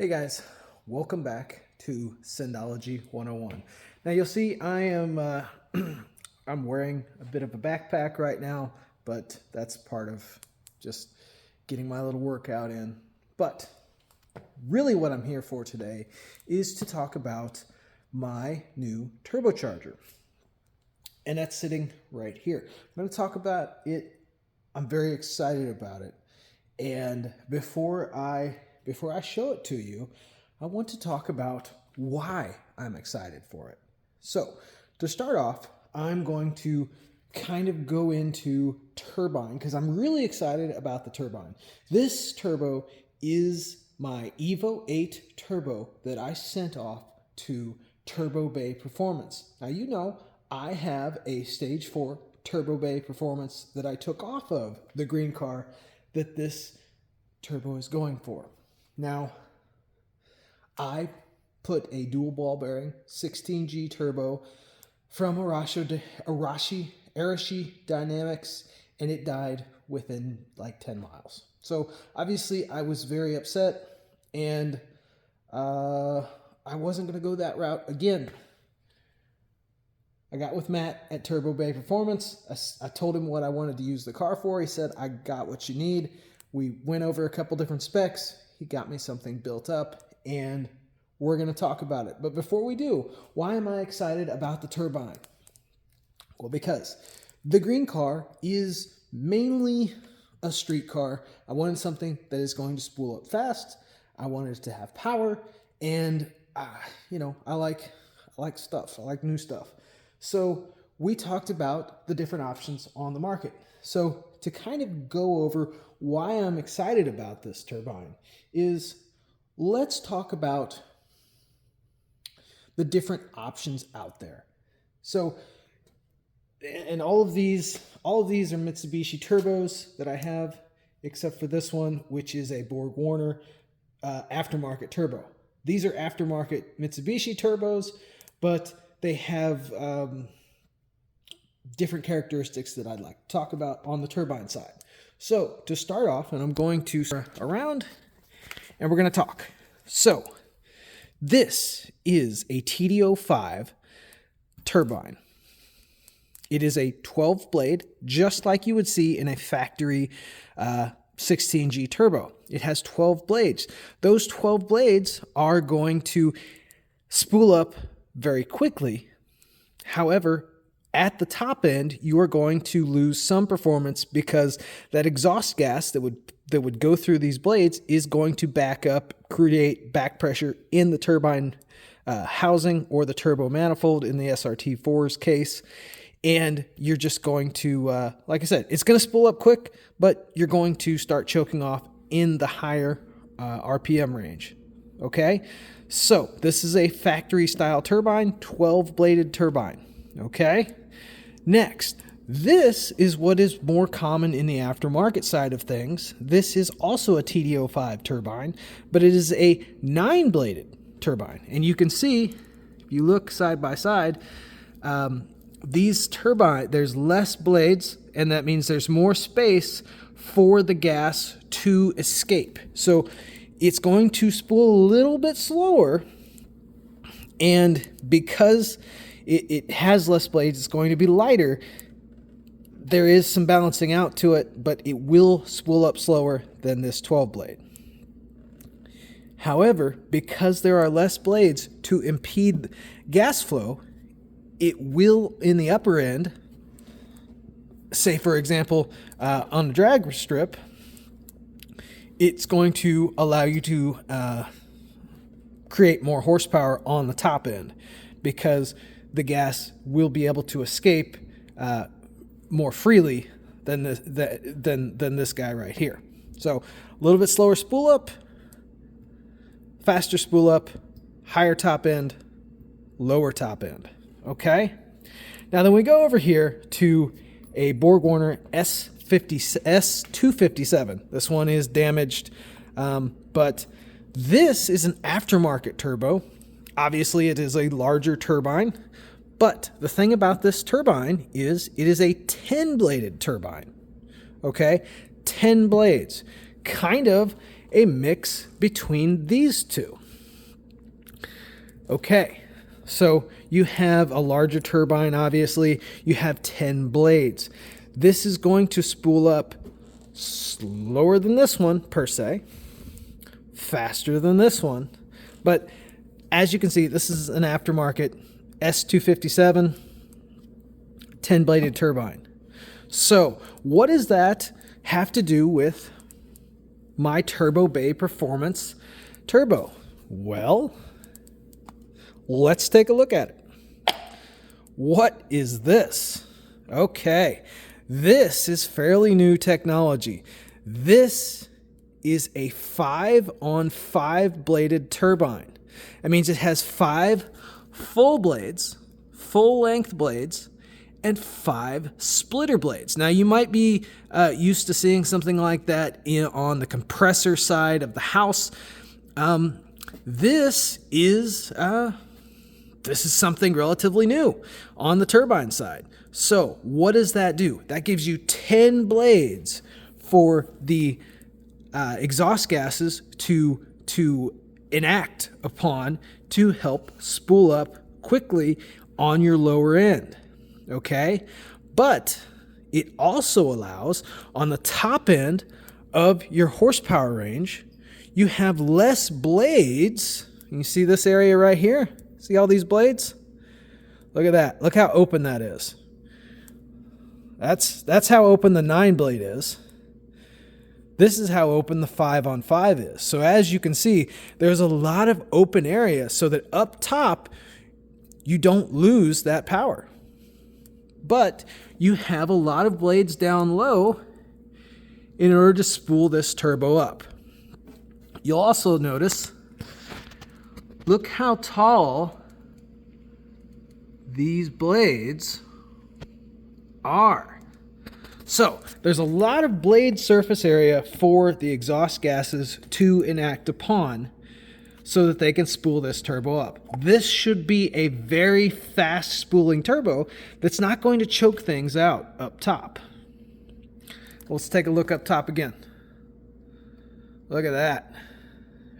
Hey guys, welcome back to Syndology 101. Now you'll see I am I'm wearing a bit of a backpack right now, but that's part of just getting my little workout in. But really what I'm here for today is to talk about my new turbocharger. And that's sitting right here. I'm going to talk about it. I'm very excited about it. And before I show it to you, I want to talk about why I'm excited for it. So to start off, I'm going to kind of go into Turbine because I'm really excited about the Turbine. This turbo is my Evo 8 turbo that I sent off to TurboBay Performance. Now you know I have a Stage 4 TurboBay Performance that I took off of the green car that this turbo is going for. Now, I put a dual ball bearing 16G turbo from Arashi Dynamics, and it died within like 10 miles. So obviously I was very upset, and I wasn't going to go that route again. I got with Matt at TurboBay Performance. I told him what I wanted to use the car for. He said, I got what you need. We went over a couple different specs. He got me something built up, and we're going to talk about it. But before we do, why am I excited about the Turbine? Well, because the green car is mainly a street car. I wanted something that is going to spool up fast. I wanted it to have power, and I like stuff. I like new stuff. So we talked about the different options on the market. So to kind of go over why I'm excited about this turbine is, let's talk about the different options out there. So, and all of these are Mitsubishi turbos that I have, except for this one, which is a Borg-Warner aftermarket turbo. These are aftermarket Mitsubishi turbos, but they have different characteristics that I'd like to talk about on the turbine side. So to start off, and I'm going to around and we're going to talk. So this is a TD05 turbine. It is a 12 blade, just like you would see in a factory 16G turbo. It has 12 blades. Those 12 blades are going to spool up very quickly. However, at the top end, you are going to lose some performance because that exhaust gas that would go through these blades is going to back up, create back pressure in the turbine housing or the turbo manifold in the SRT4's case. And you're just going to, like I said, it's going to spool up quick, but you're going to start choking off in the higher RPM range. Okay? So this is a factory style turbine, 12 bladed turbine. Okay? Next, this is what is more common in the aftermarket side of things. This is also a TD05 turbine, but it is a 9-bladed turbine. And you can see, if you look side by side, these turbine, there's less blades, and that means there's more space for the gas to escape. So it's going to spool a little bit slower, and because it has less blades, it's going to be lighter. There is some balancing out to it, but it will spool up slower than this 12 blade. However, because there are less blades to impede gas flow, it will, in the upper end, say for example, on the drag strip, it's going to allow you to create more horsepower on the top end because the gas will be able to escape more freely than this guy right here. So a little bit slower spool up, faster spool up, higher top end, lower top end. Okay? Now then we go over here to a Borg-Warner S257. This one is damaged, but this is an aftermarket turbo. Obviously, it is a larger turbine, but the thing about this turbine is it is a 10-bladed turbine. Okay? 10 blades. kind of a mix between these two. Okay, so you have a larger turbine, obviously. You have 10 blades. This is going to spool up slower than this one, per se, faster than this one. But as you can see, this is an aftermarket S257 10-bladed turbine. So what does that have to do with my TurboBay Performance Turbo? Well, let's take a look at it. What is this? Okay, this is fairly new technology. This is a 5-on-5 bladed turbine. That means it has 5 full blades, full length blades, and 5 splitter blades. Now you might be used to seeing something like that on the compressor side of the house. This is something relatively new on the turbine side. So what does that do? That gives you 10 blades for the exhaust gases to enact upon to help spool up quickly on your lower end. Okay, but it also allows on the top end of your horsepower range, you have less blades. You see this area right here? See all these blades? Look at that. Look how open that is. That's how open the 9-blade is. This is how open the 5-on-5 is. So as you can see, there's a lot of open area so that up top, you don't lose that power. But you have a lot of blades down low in order to spool this turbo up. You'll also notice, look how tall these blades are. So there's a lot of blade surface area for the exhaust gases to enact upon so that they can spool this turbo up. This should be a very fast spooling turbo that's not going to choke things out up top. Let's take a look up top again. Look at that.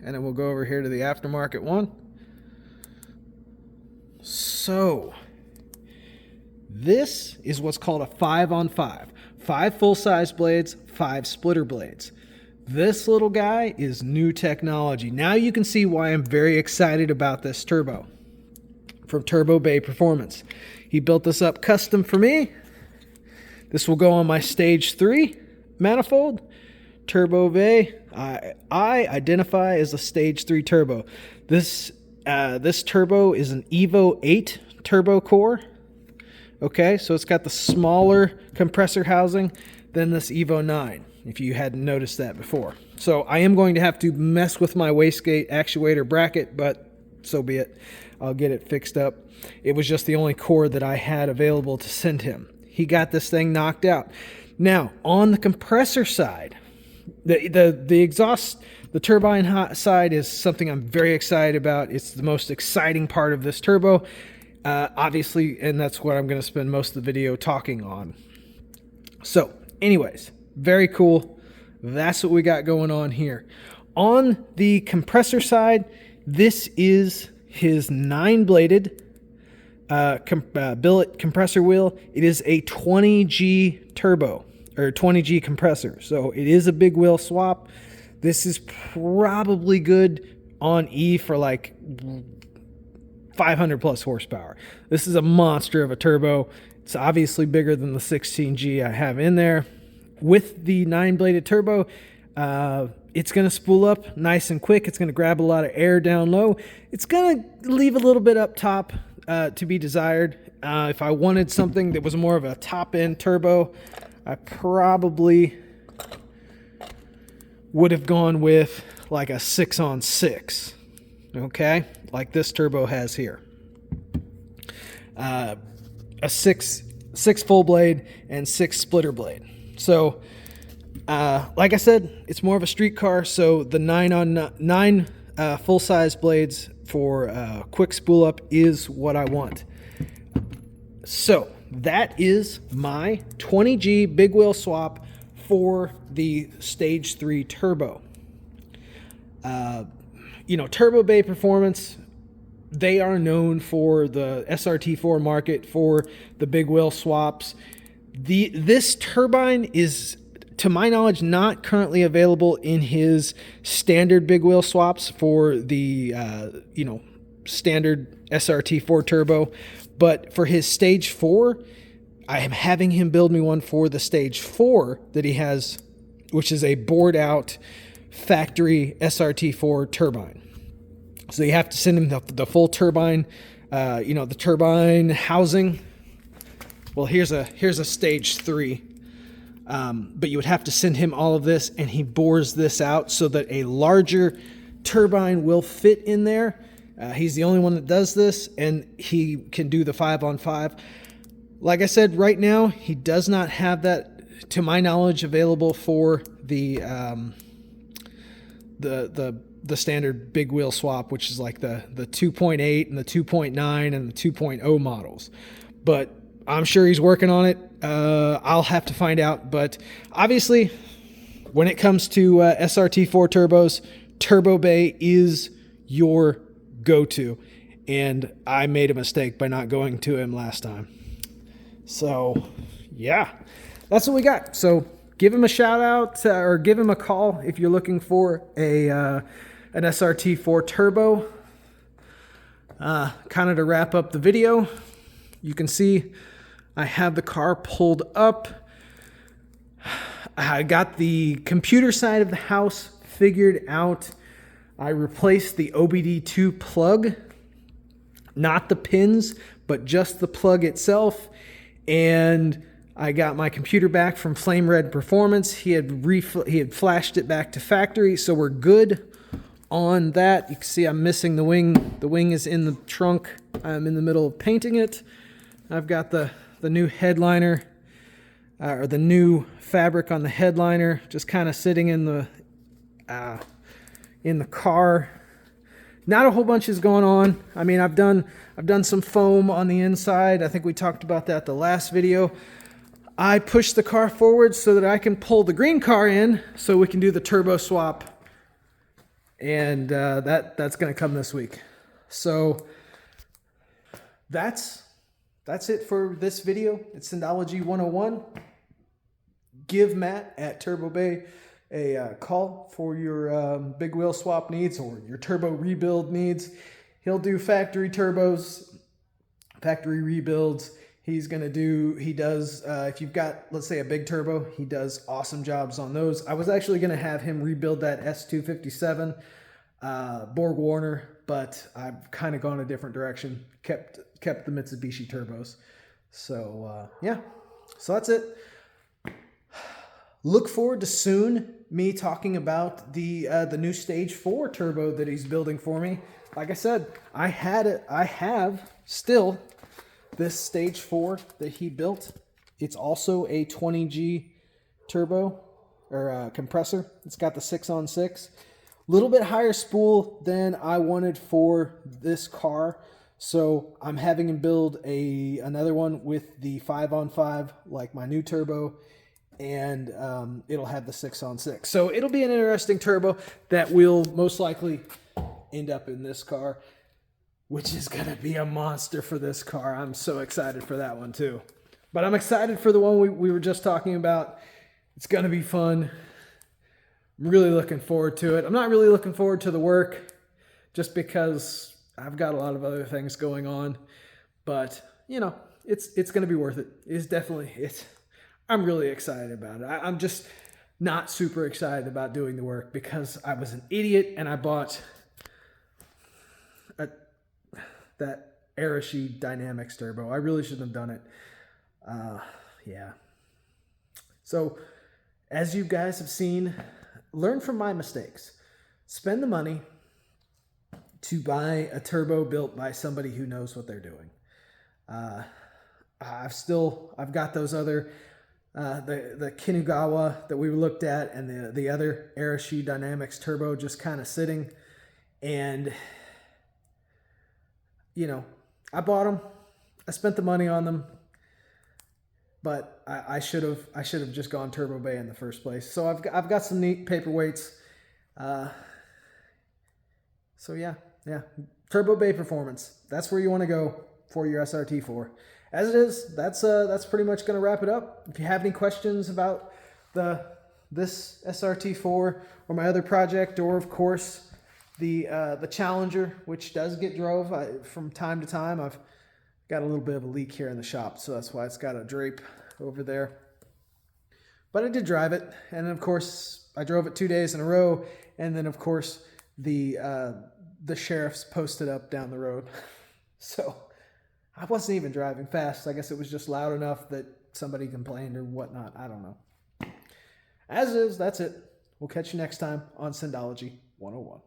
And then we'll go over here to the aftermarket one. So this is what's called a 5-on-5. 5 full-size blades, 5 splitter blades. This little guy is new technology. Now you can see why I'm very excited about this turbo from TurboBay Performance. He built this up custom for me. This will go on my Stage 3 manifold. TurboBay, I identify as a Stage 3 turbo. This turbo is an Evo 8 turbo core. Okay, so it's got the smaller compressor housing than this Evo 9, if you hadn't noticed that before. So I am going to have to mess with my wastegate actuator bracket, but so be it. I'll get it fixed up. It was just the only core that I had available to send him. He got this thing knocked out. Now, on the compressor side, the exhaust, the turbine side is something I'm very excited about. It's the most exciting part of this turbo. Obviously, and that's what I'm going to spend most of the video talking on. So, anyways, very cool. That's what we got going on here. On the compressor side, this is his 9-bladed billet compressor wheel. It is a 20G turbo, or 20G compressor. So it is a big wheel swap. This is probably good on E for like 500 plus horsepower. This is a monster of a turbo. It's obviously bigger than the 16G I have in there. With the 9-bladed turbo, it's going to spool up nice and quick. It's going to grab a lot of air down low. It's going to leave a little bit up top to be desired. If I wanted something that was more of a top-end turbo, I probably would have gone with like a 6-on-6, okay, like this turbo has here. A 6 full blade and 6 splitter blade. So, like I said, it's more of a street car. So the 9 full-size blades for quick spool up is what I want. So that is my 20G big wheel swap for the Stage 3 Turbo. You know, TurboBay Performance, they are known for the SRT4 market, for the big wheel swaps. This turbine is, to my knowledge, not currently available in his standard big wheel swaps for the you know, standard SRT4 Turbo, but for his Stage 4, I am having him build me one for the Stage 4 that he has, which is a bored out factory SRT4 turbine. So you have to send him the full turbine, you know, the turbine housing. Well, here's a Stage 3, but you would have to send him all of this, and he bores this out so that a larger turbine will fit in there. He's the only one that does this, and he can do the 5-on-5. Like I said, right now he does not have that, to my knowledge, available for the standard big wheel swap, which is like the 2.8 and the 2.9 and the 2.0 models. But I'm sure he's working on it. I'll have to find out. But obviously, when it comes to SRT4 turbos, TurboBay is your go-to. And I made a mistake by not going to him last time. So, yeah, that's what we got. So give him a shout out or give him a call if you're looking for an SRT4 Turbo. Kind of to wrap up the video, you can see I have the car pulled up. I got the computer side of the house figured out. I replaced the OBD2 plug, not the pins, but just the plug itself. And I got my computer back from Flame Red Performance. He had flashed it back to factory, so we're good on that. You can see I'm missing the wing. The wing is in the trunk. I'm in the middle of painting it. I've got the new headliner, or the new fabric on the headliner, just kind of sitting in the car. Not a whole bunch is going on. I mean, I've done some foam on the inside. I think we talked about that the last video. I pushed the car forward so that I can pull the green car in so we can do the turbo swap. And that's going to come this week. So that's it for this video. It's Syndology 101. Give Matt at TurboBay a call for your big wheel swap needs or your turbo rebuild needs. He'll do factory turbos, factory rebuilds. He does, if you've got, let's say, a big turbo, he does awesome jobs on those. I was actually going to have him rebuild that S257 Borg Warner, but I've kind of gone a different direction, kept the Mitsubishi turbos. So, yeah, so that's it. Look forward to soon me talking about the new Stage 4 turbo that he's building for me. Like I said, I have still this Stage 4 that he built. It's also a 20G turbo or compressor. It's got the 6-on-6. A little bit higher spool than I wanted for this car. So I'm having him build another one with the 5-on-5 like my new turbo. And it'll have the 6-on-6. So it'll be an interesting turbo that will most likely end up in this car, which is going to be a monster for this car. I'm so excited for that one too. But I'm excited for the one we were just talking about. It's going to be fun. I'm really looking forward to it. I'm not really looking forward to the work just because I've got a lot of other things going on. But, you know, it's going to be worth it. I'm really excited about it. I'm just not super excited about doing the work because I was an idiot and I bought that Arashi Dynamics Turbo. I really shouldn't have done it. Yeah. So, as you guys have seen, learn from my mistakes. Spend the money to buy a turbo built by somebody who knows what they're doing. I've got those other... the Kinugawa that we looked at and the other Arashi Dynamics Turbo just kind of sitting. And, you know, I bought them. I spent the money on them. but I should have just gone TurboBay in the first place. So I've got some neat paperweights. So yeah, TurboBay Performance. That's where you want to go for your SRT4. As it is, that's pretty much going to wrap it up. If you have any questions about this SRT4 or my other project, or of course the Challenger, which does get drove from time to time. I've got a little bit of a leak here in the shop, so that's why it's got a drape over there. But I did drive it, and of course I drove it 2 days in a row, and then of course the sheriff's posted up down the road. So I wasn't even driving fast. I guess it was just loud enough that somebody complained or whatnot. I don't know. As is, that's it. We'll catch you next time on Syndology 101.